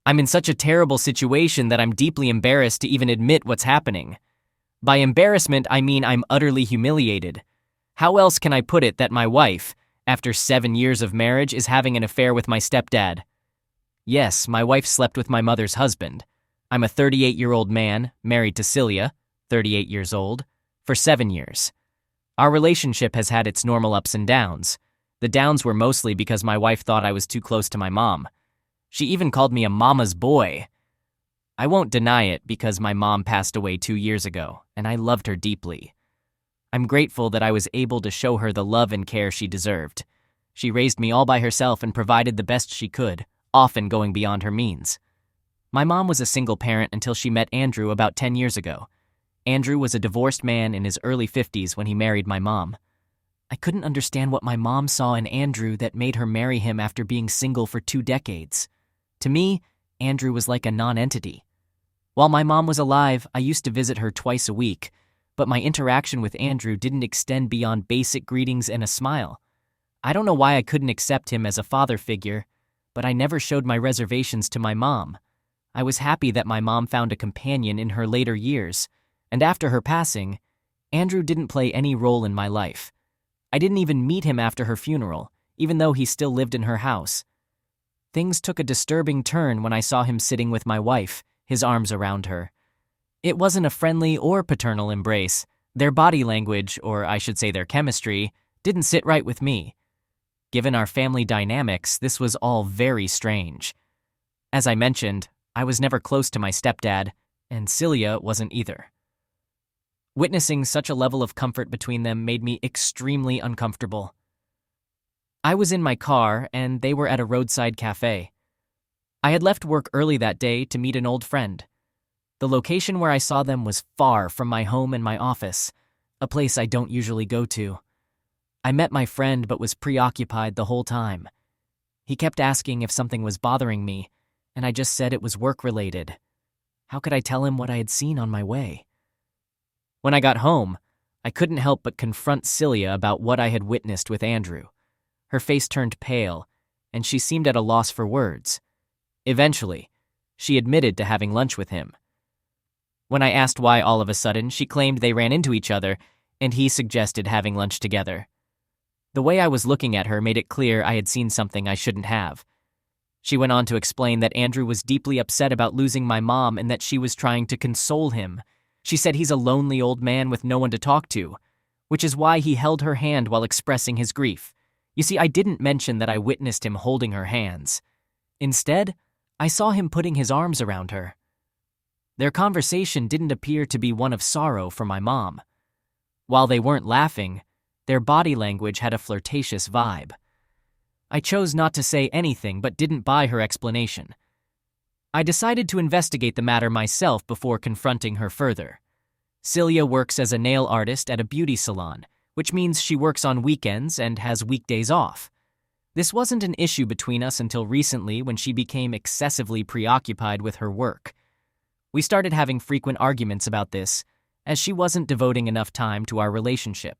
I'm in such a terrible situation that I'm deeply embarrassed to even admit what's happening. By embarrassment, I mean I'm utterly humiliated. How else can I put it that my wife, after 7 years of marriage, is having an affair with my stepdad? Yes, my wife slept with my mother's husband. I'm a 38-year-old man, married to Celia, 38 years old, for 7 years. Our relationship has had its normal ups and downs. The downs were mostly because my wife thought I was too close to my mom. She even called me a mama's boy. I won't deny it because my mom passed away 2 years ago, and I loved her deeply. I'm grateful that I was able to show her the love and care she deserved. She raised me all by herself and provided the best she could, often going beyond her means. My mom was a single parent until she met Andrew about 10 years ago. Andrew was a divorced man in his early 50s when he married my mom. I couldn't understand what my mom saw in Andrew that made her marry him after being single for 2 decades. To me, Andrew was like a non-entity. While my mom was alive, I used to visit her twice a week, but my interaction with Andrew didn't extend beyond basic greetings and a smile. I don't know why I couldn't accept him as a father figure, but I never showed my reservations to my mom. I was happy that my mom found a companion in her later years, and after her passing, Andrew didn't play any role in my life. I didn't even meet him after her funeral, even though he still lived in her house. Things took a disturbing turn when I saw him sitting with my wife, his arms around her. It wasn't a friendly or paternal embrace. Their body language, or I should say their chemistry, didn't sit right with me. Given our family dynamics, this was all very strange. As I mentioned, I was never close to my stepdad, and Celia wasn't either. Witnessing such a level of comfort between them made me extremely uncomfortable. I was in my car, and they were at a roadside cafe. I had left work early that day to meet an old friend. The location where I saw them was far from my home and my office, a place I don't usually go to. I met my friend but was preoccupied the whole time. He kept asking if something was bothering me, and I just said it was work-related. How could I tell him what I had seen on my way? When I got home, I couldn't help but confront Celia about what I had witnessed with Andrew. Her face turned pale, and she seemed at a loss for words. Eventually, she admitted to having lunch with him. When I asked why all of a sudden, she claimed they ran into each other, and he suggested having lunch together. The way I was looking at her made it clear I had seen something I shouldn't have. She went on to explain that Andrew was deeply upset about losing my mom and that she was trying to console him. She said he's a lonely old man with no one to talk to, which is why he held her hand while expressing his grief. You see, I didn't mention that I witnessed him holding her hands. Instead, I saw him putting his arms around her. Their conversation didn't appear to be one of sorrow for my mom. While they weren't laughing, their body language had a flirtatious vibe. I chose not to say anything but didn't buy her explanation. I decided to investigate the matter myself before confronting her further. Celia works as a nail artist at a beauty salon, which means she works on weekends and has weekdays off. This wasn't an issue between us until recently when she became excessively preoccupied with her work. We started having frequent arguments about this, as she wasn't devoting enough time to our relationship.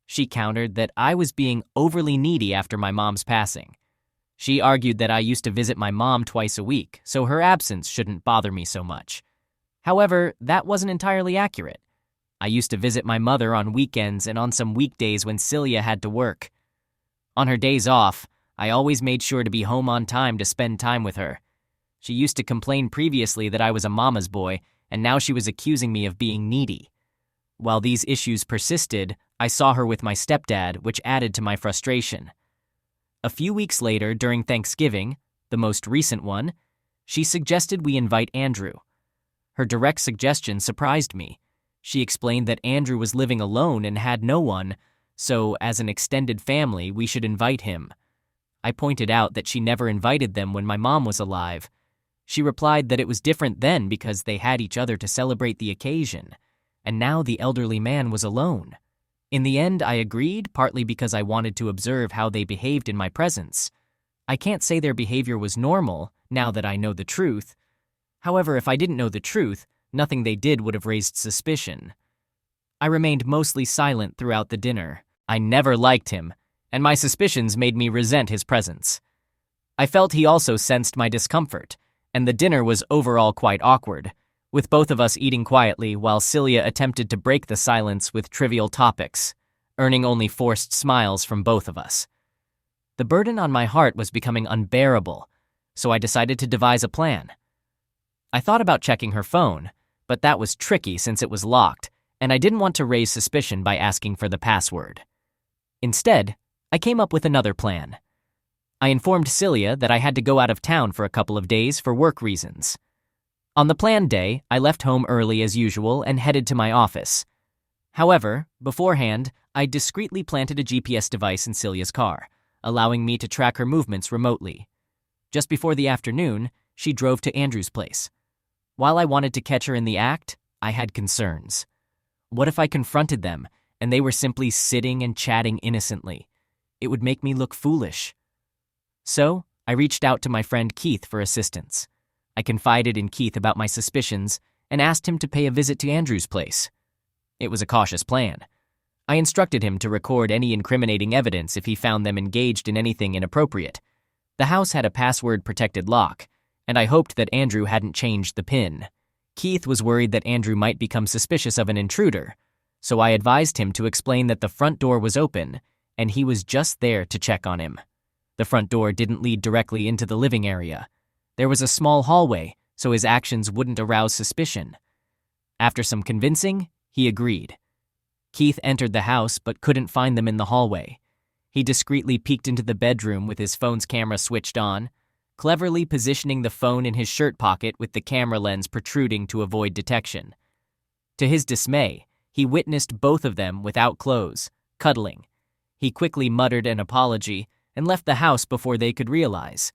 She countered that I was being overly needy after my mom's passing. She argued that I used to visit my mom twice a week, so her absence shouldn't bother me so much. However, that wasn't entirely accurate. I used to visit my mother on weekends and on some weekdays when Celia had to work. On her days off, I always made sure to be home on time to spend time with her. She used to complain previously that I was a mama's boy, and now she was accusing me of being needy. While these issues persisted, I saw her with my stepdad, which added to my frustration. A few weeks later, during Thanksgiving, the most recent one, she suggested we invite Andrew. Her direct suggestion surprised me. She explained that Andrew was living alone and had no one, so as an extended family, we should invite him. I pointed out that she never invited them when my mom was alive. She replied that it was different then because they had each other to celebrate the occasion, and now the elderly man was alone. In the end, I agreed, partly because I wanted to observe how they behaved in my presence. I can't say their behavior was normal, now that I know the truth. However, if I didn't know the truth, nothing they did would have raised suspicion. I remained mostly silent throughout the dinner. I never liked him, and my suspicions made me resent his presence. I felt he also sensed my discomfort, and the dinner was overall quite awkward, with both of us eating quietly while Celia attempted to break the silence with trivial topics, earning only forced smiles from both of us. The burden on my heart was becoming unbearable, so I decided to devise a plan. I thought about checking her phone, but that was tricky since it was locked, and I didn't want to raise suspicion by asking for the password. Instead, I came up with another plan. I informed Celia that I had to go out of town for a couple of days for work reasons. On the planned day, I left home early as usual and headed to my office. However, beforehand, I discreetly planted a GPS device in Celia's car, allowing me to track her movements remotely. Just before the afternoon, she drove to Andrew's place. While I wanted to catch her in the act, I had concerns. What if I confronted them and they were simply sitting and chatting innocently? It would make me look foolish. So, I reached out to my friend Keith for assistance. I confided in Keith about my suspicions and asked him to pay a visit to Andrew's place. It was a cautious plan. I instructed him to record any incriminating evidence if he found them engaged in anything inappropriate. The house had a password-protected lock, and I hoped that Andrew hadn't changed the PIN. Keith was worried that Andrew might become suspicious of an intruder, so I advised him to explain that the front door was open, and he was just there to check on him. The front door didn't lead directly into the living area. There was a small hallway, so his actions wouldn't arouse suspicion. After some convincing, he agreed. Keith entered the house but couldn't find them in the hallway. He discreetly peeked into the bedroom with his phone's camera switched on, cleverly positioning the phone in his shirt pocket with the camera lens protruding to avoid detection. To his dismay, he witnessed both of them without clothes, cuddling. He quickly muttered an apology and left the house before they could realize.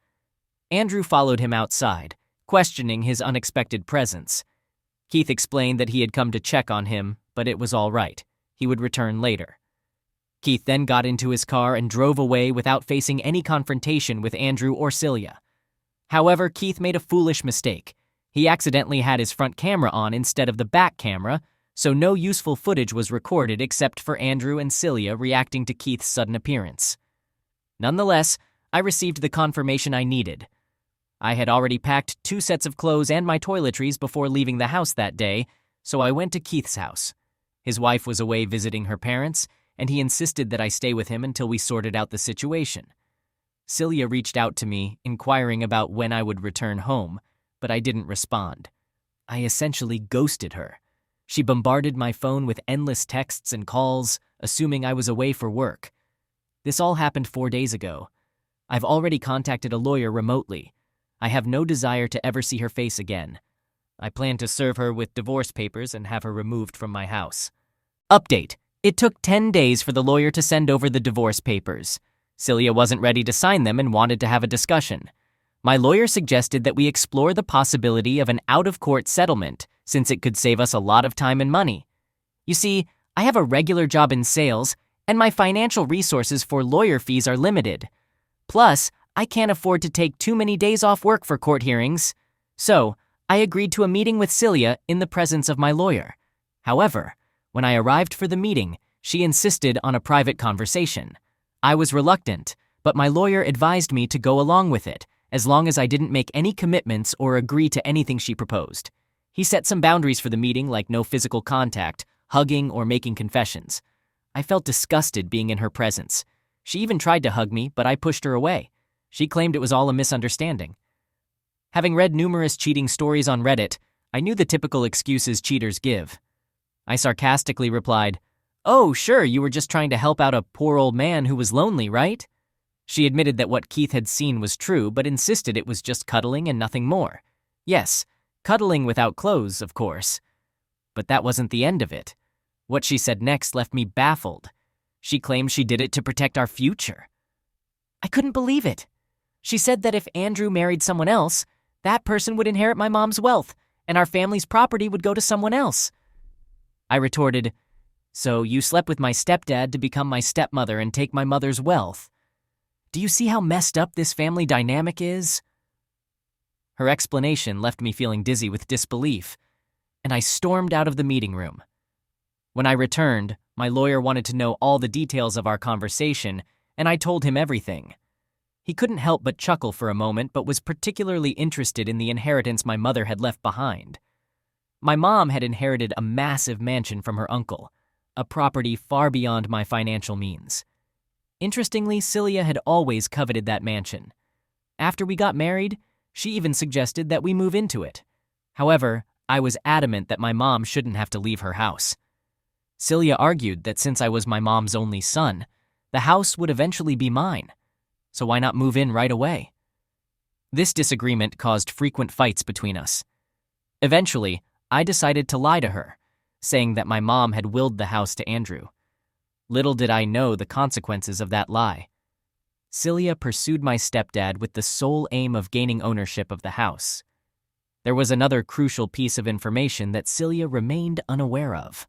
Andrew followed him outside, questioning his unexpected presence. Keith explained that he had come to check on him, but it was all right. He would return later. Keith then got into his car and drove away without facing any confrontation with Andrew or Celia. However, Keith made a foolish mistake. He accidentally had his front camera on instead of the back camera, so no useful footage was recorded except for Andrew and Celia reacting to Keith's sudden appearance. Nonetheless, I received the confirmation I needed. I had already packed 2 sets of clothes and my toiletries before leaving the house that day, so I went to Keith's house. His wife was away visiting her parents, and he insisted that I stay with him until we sorted out the situation. Celia reached out to me, inquiring about when I would return home, but I didn't respond. I essentially ghosted her. She bombarded my phone with endless texts and calls, assuming I was away for work. This all happened 4 days ago. I've already contacted a lawyer remotely. I have no desire to ever see her face again. I plan to serve her with divorce papers and have her removed from my house. Update. It took 10 days for the lawyer to send over the divorce papers. Celia wasn't ready to sign them and wanted to have a discussion. My lawyer suggested that we explore the possibility of an out-of-court settlement, since it could save us a lot of time and money. You see, I have a regular job in sales, and my financial resources for lawyer fees are limited. Plus, I can't afford to take too many days off work for court hearings. So, I agreed to a meeting with Celia in the presence of my lawyer. However, when I arrived for the meeting, she insisted on a private conversation. I was reluctant, but my lawyer advised me to go along with it, as long as I didn't make any commitments or agree to anything she proposed. He set some boundaries for the meeting, like no physical contact, hugging, or making confessions. I felt disgusted being in her presence. She even tried to hug me, but I pushed her away. She claimed it was all a misunderstanding. Having read numerous cheating stories on Reddit, I knew the typical excuses cheaters give. I sarcastically replied, "Oh, sure, you were just trying to help out a poor old man who was lonely, right?" She admitted that what Keith had seen was true, but insisted it was just cuddling and nothing more. Yes, cuddling without clothes, of course. But that wasn't the end of it. What she said next left me baffled. She claimed she did it to protect our future. I couldn't believe it. She said that if Andrew married someone else, that person would inherit my mom's wealth, and our family's property would go to someone else. I retorted, "So you slept with my stepdad to become my stepmother and take my mother's wealth. Do you see how messed up this family dynamic is?" Her explanation left me feeling dizzy with disbelief, and I stormed out of the meeting room. When I returned, my lawyer wanted to know all the details of our conversation, and I told him everything. He couldn't help but chuckle for a moment, but was particularly interested in the inheritance my mother had left behind. My mom had inherited a massive mansion from her uncle, a property far beyond my financial means. Interestingly, Celia had always coveted that mansion. After we got married, she even suggested that we move into it. However, I was adamant that my mom shouldn't have to leave her house. Celia argued that since I was my mom's only son, the house would eventually be mine, so why not move in right away? This disagreement caused frequent fights between us. Eventually, I decided to lie to her, saying that my mom had willed the house to Andrew. Little did I know the consequences of that lie. Celia pursued my stepdad with the sole aim of gaining ownership of the house. There was another crucial piece of information that Celia remained unaware of.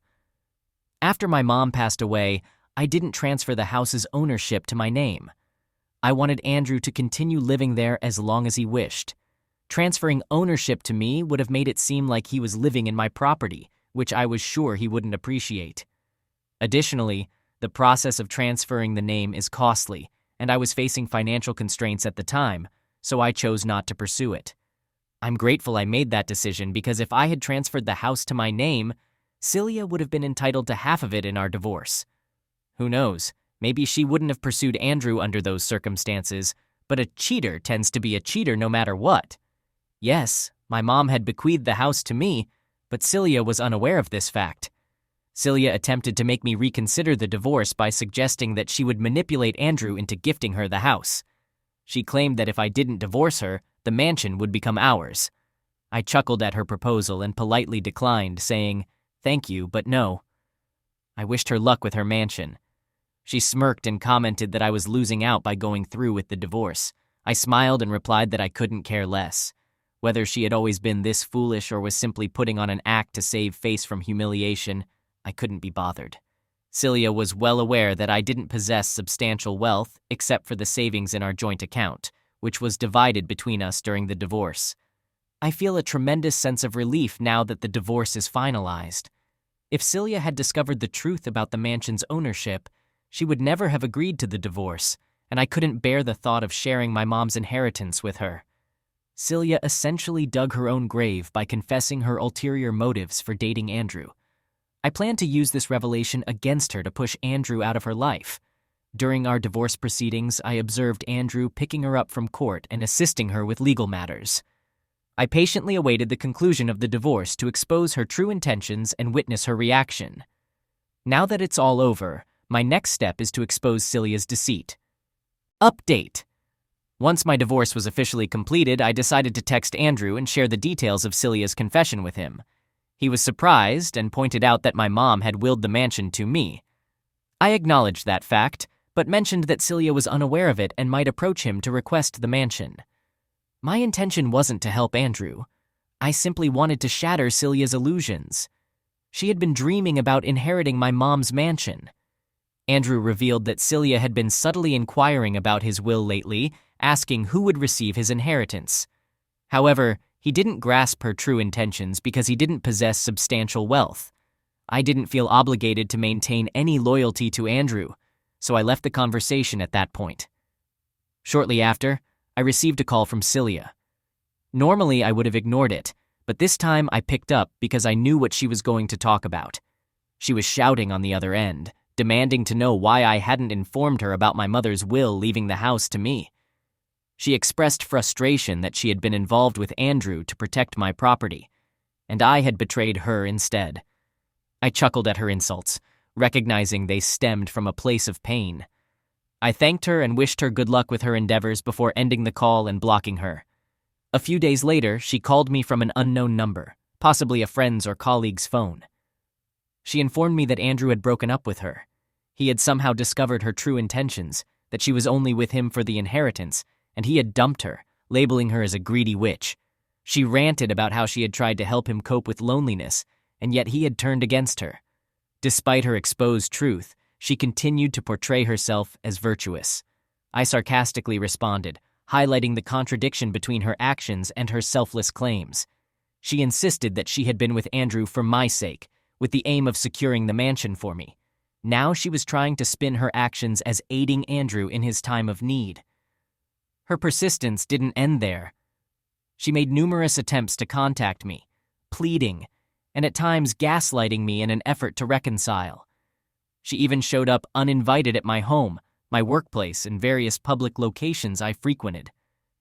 After my mom passed away, I didn't transfer the house's ownership to my name. I wanted Andrew to continue living there as long as he wished. Transferring ownership to me would have made it seem like he was living in my property, which I was sure he wouldn't appreciate. Additionally, the process of transferring the name is costly, and I was facing financial constraints at the time, so I chose not to pursue it. I'm grateful I made that decision because if I had transferred the house to my name, Celia would have been entitled to half of it in our divorce. Who knows, maybe she wouldn't have pursued Andrew under those circumstances, but a cheater tends to be a cheater no matter what. Yes, my mom had bequeathed the house to me, but Celia was unaware of this fact. Celia attempted to make me reconsider the divorce by suggesting that she would manipulate Andrew into gifting her the house. She claimed that if I didn't divorce her, the mansion would become ours. I chuckled at her proposal and politely declined, saying, "Thank you, but no." I wished her luck with her mansion. She smirked and commented that I was losing out by going through with the divorce. I smiled and replied that I couldn't care less. Whether she had always been this foolish or was simply putting on an act to save face from humiliation, I couldn't be bothered. Celia was well aware that I didn't possess substantial wealth except for the savings in our joint account, which was divided between us during the divorce. I feel a tremendous sense of relief now that the divorce is finalized. If Celia had discovered the truth about the mansion's ownership, she would never have agreed to the divorce, and I couldn't bear the thought of sharing my mom's inheritance with her. Celia essentially dug her own grave by confessing her ulterior motives for dating Andrew. I plan to use this revelation against her to push Andrew out of her life. During our divorce proceedings, I observed Andrew picking her up from court and assisting her with legal matters. I patiently awaited the conclusion of the divorce to expose her true intentions and witness her reaction. Now that it's all over, my next step is to expose Celia's deceit. Update. Once my divorce was officially completed, I decided to text Andrew and share the details of Celia's confession with him. He was surprised and pointed out that my mom had willed the mansion to me. I acknowledged that fact, but mentioned that Celia was unaware of it and might approach him to request the mansion. My intention wasn't to help Andrew. I simply wanted to shatter Celia's illusions. She had been dreaming about inheriting my mom's mansion. Andrew revealed that Celia had been subtly inquiring about his will lately, asking who would receive his inheritance. However, he didn't grasp her true intentions because he didn't possess substantial wealth. I didn't feel obligated to maintain any loyalty to Andrew, so I left the conversation at that point. Shortly after, I received a call from Celia. Normally, I would have ignored it, but this time I picked up because I knew what she was going to talk about. She was shouting on the other end, demanding to know why I hadn't informed her about my mother's will leaving the house to me. She expressed frustration that she had been involved with Andrew to protect my property, and I had betrayed her instead. I chuckled at her insults, recognizing they stemmed from a place of pain. I thanked her and wished her good luck with her endeavors before ending the call and blocking her. A few days later, she called me from an unknown number, possibly a friend's or colleague's phone. She informed me that Andrew had broken up with her. He had somehow discovered her true intentions, that she was only with him for the inheritance, and he had dumped her, labeling her as a greedy witch. She ranted about how she had tried to help him cope with loneliness, and yet he had turned against her. Despite her exposed truth, she continued to portray herself as virtuous. I sarcastically responded, highlighting the contradiction between her actions and her selfless claims. She insisted that she had been with Andrew for my sake, with the aim of securing the mansion for me. Now she was trying to spin her actions as aiding Andrew in his time of need. Her persistence didn't end there. She made numerous attempts to contact me, pleading, and at times gaslighting me in an effort to reconcile. She even showed up uninvited at my home, my workplace, and various public locations I frequented.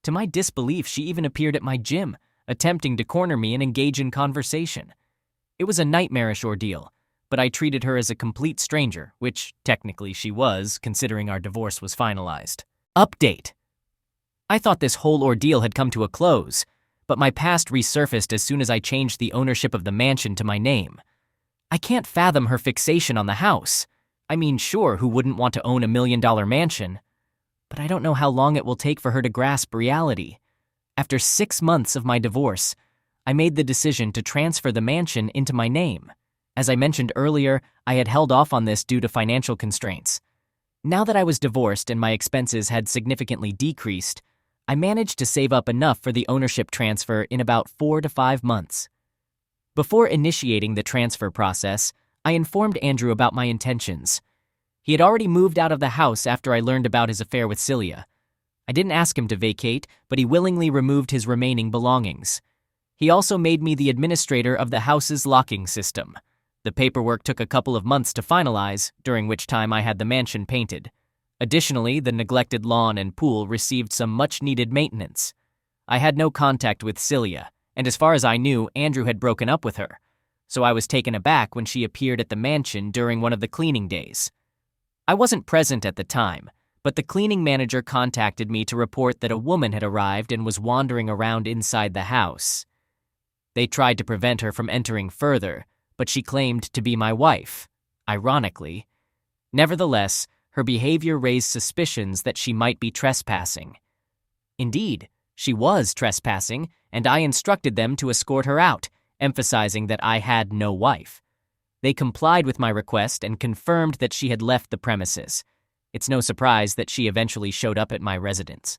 To my disbelief, she even appeared at my gym, attempting to corner me and engage in conversation. It was a nightmarish ordeal, but I treated her as a complete stranger, which technically she was, considering our divorce was finalized. Update. I thought this whole ordeal had come to a close, but my past resurfaced as soon as I changed the ownership of the mansion to my name. I can't fathom her fixation on the house. I mean, sure, who wouldn't want to own a $1 million mansion? But I don't know how long it will take for her to grasp reality. After 6 months of my divorce, I made the decision to transfer the mansion into my name. As I mentioned earlier, I had held off on this due to financial constraints. Now that I was divorced and my expenses had significantly decreased, I managed to save up enough for the ownership transfer in about 4 to 5 months. Before initiating the transfer process, I informed Andrew about my intentions. He had already moved out of the house after I learned about his affair with Celia. I didn't ask him to vacate, but he willingly removed his remaining belongings. He also made me the administrator of the house's locking system. The paperwork took a couple of months to finalize, during which time I had the mansion painted. Additionally, the neglected lawn and pool received some much-needed maintenance. I had no contact with Celia, and as far as I knew, Andrew had broken up with her, so I was taken aback when she appeared at the mansion during one of the cleaning days. I wasn't present at the time, but the cleaning manager contacted me to report that a woman had arrived and was wandering around inside the house. They tried to prevent her from entering further, but she claimed to be my wife, ironically. Nevertheless, her behavior raised suspicions that she might be trespassing. Indeed, she was trespassing, and I instructed them to escort her out, emphasizing that I had no wife. They complied with my request and confirmed that she had left the premises. It's no surprise that she eventually showed up at my residence.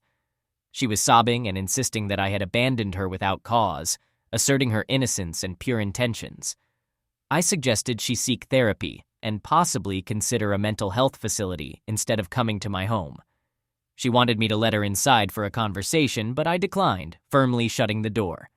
She was sobbing and insisting that I had abandoned her without cause, asserting her innocence and pure intentions. I suggested she seek therapy and possibly consider a mental health facility instead of coming to my home. She wanted me to let her inside for a conversation, but I declined, firmly shutting the door.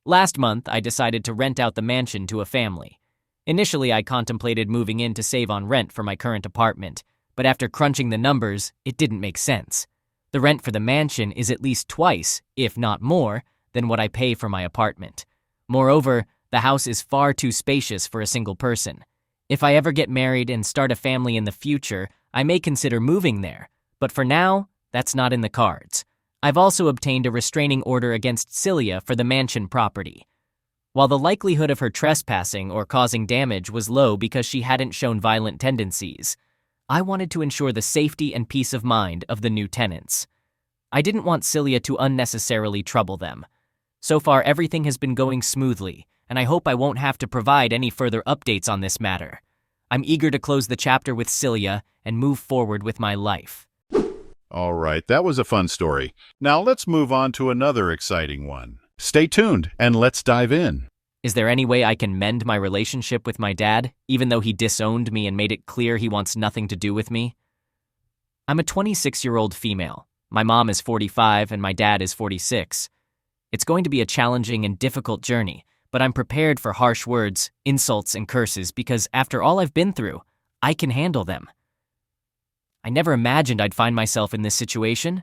Last month, I decided to rent out the mansion to a family. Initially, I contemplated moving in to save on rent for my current apartment, but after crunching the numbers, it didn't make sense. The rent for the mansion is at least twice, if not more, than what I pay for my apartment. Moreover, the house is far too spacious for a single person. If I ever get married and start a family in the future, I may consider moving there, but for now, that's not in the cards. I've also obtained a restraining order against Celia for the mansion property. While the likelihood of her trespassing or causing damage was low because she hadn't shown violent tendencies, I wanted to ensure the safety and peace of mind of the new tenants. I didn't want Celia to unnecessarily trouble them. So far, everything has been going smoothly, and I hope I won't have to provide any further updates on this matter. I'm eager to close the chapter with Celia and move forward with my life. All right, that was a fun story. Now let's move on to another exciting one. Stay tuned and let's dive in. Is there any way I can mend my relationship with my dad, even though he disowned me and made it clear he wants nothing to do with me? I'm a 26-year-old female. My mom is 45 and my dad is 46. It's going to be a challenging and difficult journey, but I'm prepared for harsh words, insults, and curses because after all I've been through, I can handle them. I never imagined I'd find myself in this situation.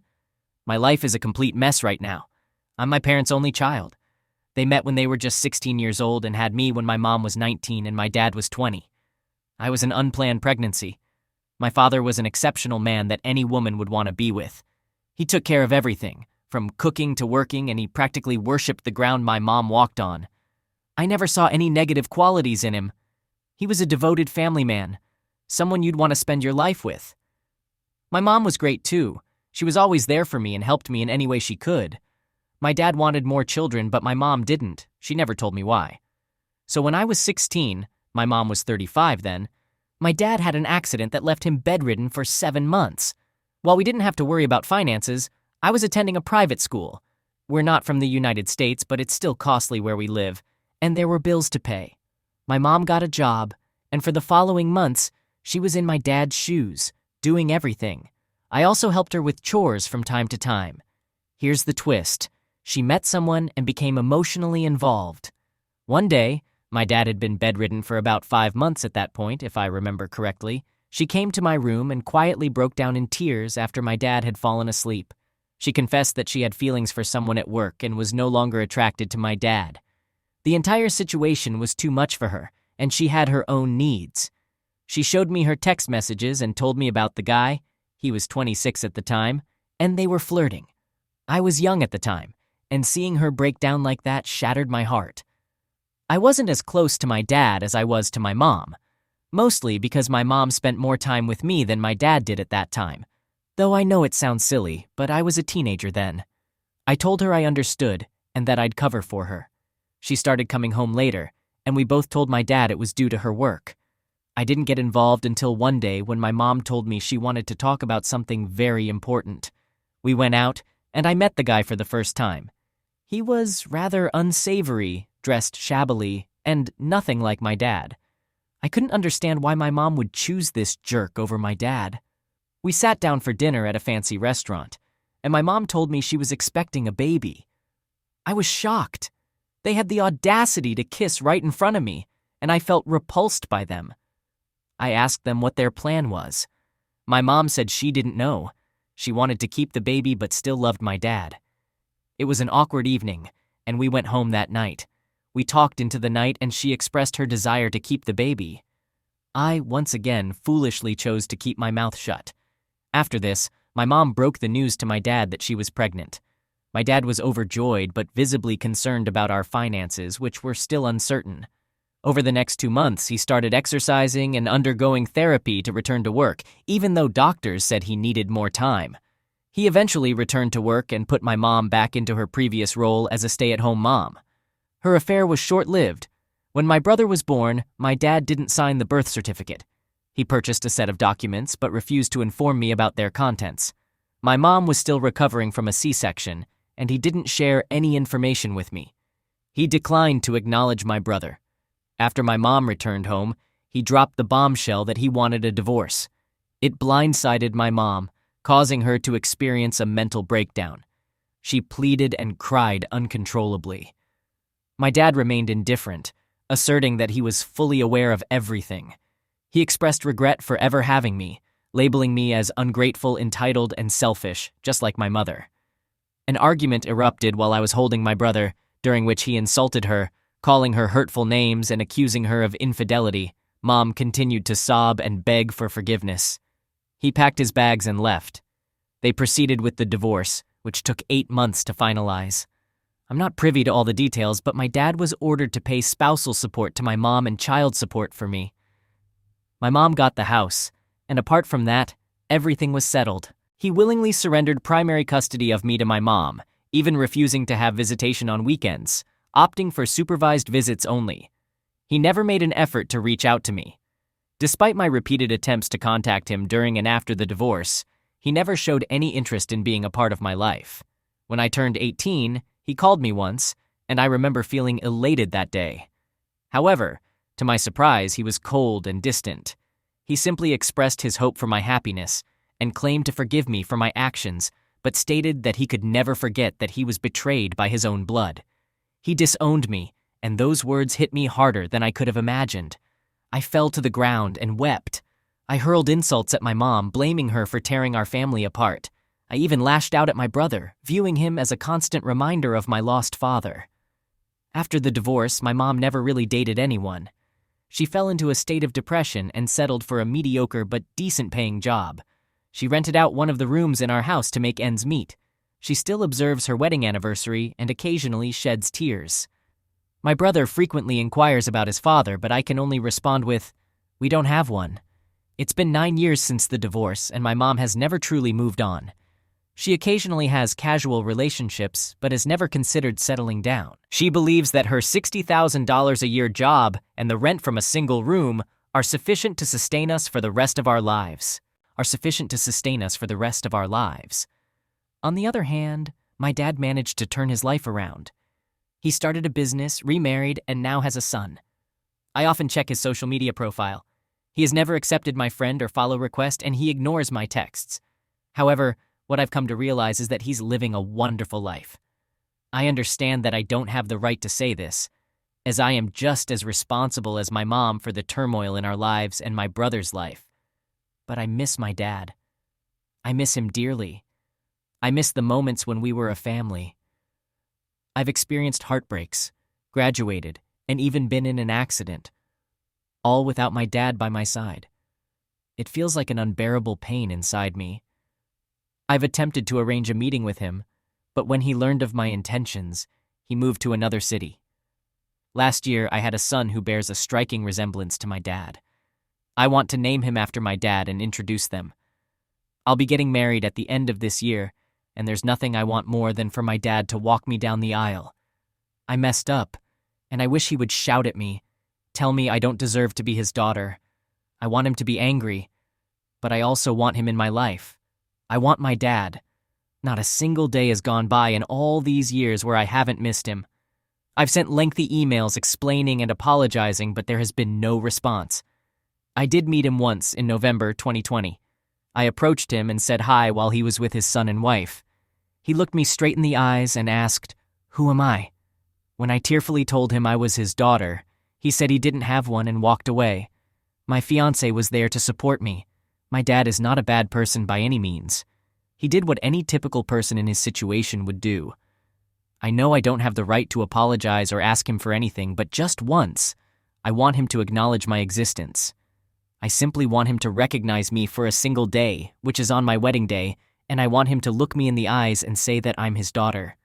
My life is a complete mess right now. I'm my parents' only child. They met when they were just 16 years old and had me when my mom was 19 and my dad was 20. I was an unplanned pregnancy. My father was an exceptional man that any woman would want to be with. He took care of everything, from cooking to working, and he practically worshipped the ground my mom walked on. I never saw any negative qualities in him. He was a devoted family man, someone you'd want to spend your life with. My mom was great too. She was always there for me and helped me in any way she could. My dad wanted more children, but my mom didn't. She never told me why. So when I was 16, my mom was 35 then, my dad had an accident that left him bedridden for 7 months. While we didn't have to worry about finances, I was attending a private school. We're not from the United States, but it's still costly where we live, and there were bills to pay. My mom got a job, and for the following months, she was in my dad's shoes, doing everything. I also helped her with chores from time to time. Here's the twist. She met someone and became emotionally involved. One day, my dad had been bedridden for about 5 months at that point, if I remember correctly. She came to my room and quietly broke down in tears after my dad had fallen asleep. She confessed that she had feelings for someone at work and was no longer attracted to my dad. The entire situation was too much for her, and she had her own needs. She showed me her text messages and told me about the guy. He was 26 at the time, and they were flirting. I was young at the time, and seeing her break down like that shattered my heart. I wasn't as close to my dad as I was to my mom, mostly because my mom spent more time with me than my dad did at that time. Though I know it sounds silly, but I was a teenager then. I told her I understood and that I'd cover for her. She started coming home later, and we both told my dad it was due to her work. I didn't get involved until one day when my mom told me she wanted to talk about something very important. We went out, and I met the guy for the first time. He was rather unsavory, dressed shabbily, and nothing like my dad. I couldn't understand why my mom would choose this jerk over my dad. We sat down for dinner at a fancy restaurant, and my mom told me she was expecting a baby. I was shocked. They had the audacity to kiss right in front of me, and I felt repulsed by them. I asked them what their plan was. My mom said she didn't know. She wanted to keep the baby but still loved my dad. It was an awkward evening, and we went home that night. We talked into the night and she expressed her desire to keep the baby. I, once again, foolishly chose to keep my mouth shut. After this, my mom broke the news to my dad that she was pregnant. My dad was overjoyed but visibly concerned about our finances, which were still uncertain. Over the next 2 months, he started exercising and undergoing therapy to return to work, even though doctors said he needed more time. He eventually returned to work and put my mom back into her previous role as a stay-at-home mom. Her affair was short-lived. When my brother was born, my dad didn't sign the birth certificate. He purchased a set of documents but refused to inform me about their contents. My mom was still recovering from a C-section, and he didn't share any information with me. He declined to acknowledge my brother. After my mom returned home, he dropped the bombshell that he wanted a divorce. It blindsided my mom, causing her to experience a mental breakdown. She pleaded and cried uncontrollably. My dad remained indifferent, asserting that he was fully aware of everything. He expressed regret for ever having me, labeling me as ungrateful, entitled, and selfish, just like my mother. An argument erupted while I was holding my brother, during which he insulted her, calling her hurtful names and accusing her of infidelity. Mom continued to sob and beg for forgiveness. He packed his bags and left. They proceeded with the divorce, which took 8 months to finalize. I'm not privy to all the details, but my dad was ordered to pay spousal support to my mom and child support for me. My mom got the house, and apart from that, everything was settled. He willingly surrendered primary custody of me to my mom, even refusing to have visitation on weekends, opting for supervised visits only. He never made an effort to reach out to me. Despite my repeated attempts to contact him during and after the divorce, he never showed any interest in being a part of my life. When I turned 18, he called me once, and I remember feeling elated that day. However, to my surprise, he was cold and distant. He simply expressed his hope for my happiness and claimed to forgive me for my actions, but stated that he could never forget that he was betrayed by his own blood. He disowned me, and those words hit me harder than I could have imagined. I fell to the ground and wept. I hurled insults at my mom, blaming her for tearing our family apart. I even lashed out at my brother, viewing him as a constant reminder of my lost father. After the divorce, my mom never really dated anyone. She fell into a state of depression and settled for a mediocre but decent-paying job. She rented out one of the rooms in our house to make ends meet. She still observes her wedding anniversary and occasionally sheds tears. My brother frequently inquires about his father, but I can only respond with, "We don't have one." It's been 9 years since the divorce, and my mom has never truly moved on. She occasionally has casual relationships, but has never considered settling down. She believes that her $60,000 a year job and the rent from a single room are sufficient to sustain us for the rest of our lives. On the other hand, my dad managed to turn his life around. He started a business, remarried, and now has a son. I often check his social media profile. He has never accepted my friend or follow request, and he ignores my texts. However, What I've come to realize is that he's living a wonderful life. I understand that I don't have the right to say this, as I am just as responsible as my mom for the turmoil in our lives and my brother's life. But I miss my dad. I miss him dearly. I miss the moments when we were a family. I've experienced heartbreaks, graduated, and even been in an accident, all without my dad by my side. It feels like an unbearable pain inside me. I've attempted to arrange a meeting with him, but when he learned of my intentions, he moved to another city. Last year, I had a son who bears a striking resemblance to my dad. I want to name him after my dad and introduce them. I'll be getting married at the end of this year, and there's nothing I want more than for my dad to walk me down the aisle. I messed up, and I wish he would shout at me, tell me I don't deserve to be his daughter. I want him to be angry, but I also want him in my life. I want my dad. Not a single day has gone by in all these years where I haven't missed him. I've sent lengthy emails explaining and apologizing, but there has been no response. I did meet him once in November 2020. I approached him and said hi while he was with his son and wife. He looked me straight in the eyes and asked, "Who am I?" When I tearfully told him I was his daughter, he said he didn't have one and walked away. My fiancé was there to support me. My dad is not a bad person by any means. He did what any typical person in his situation would do. I know I don't have the right to apologize or ask him for anything, but just once, I want him to acknowledge my existence. I simply want him to recognize me for a single day, which is on my wedding day, and I want him to look me in the eyes and say that I'm his daughter.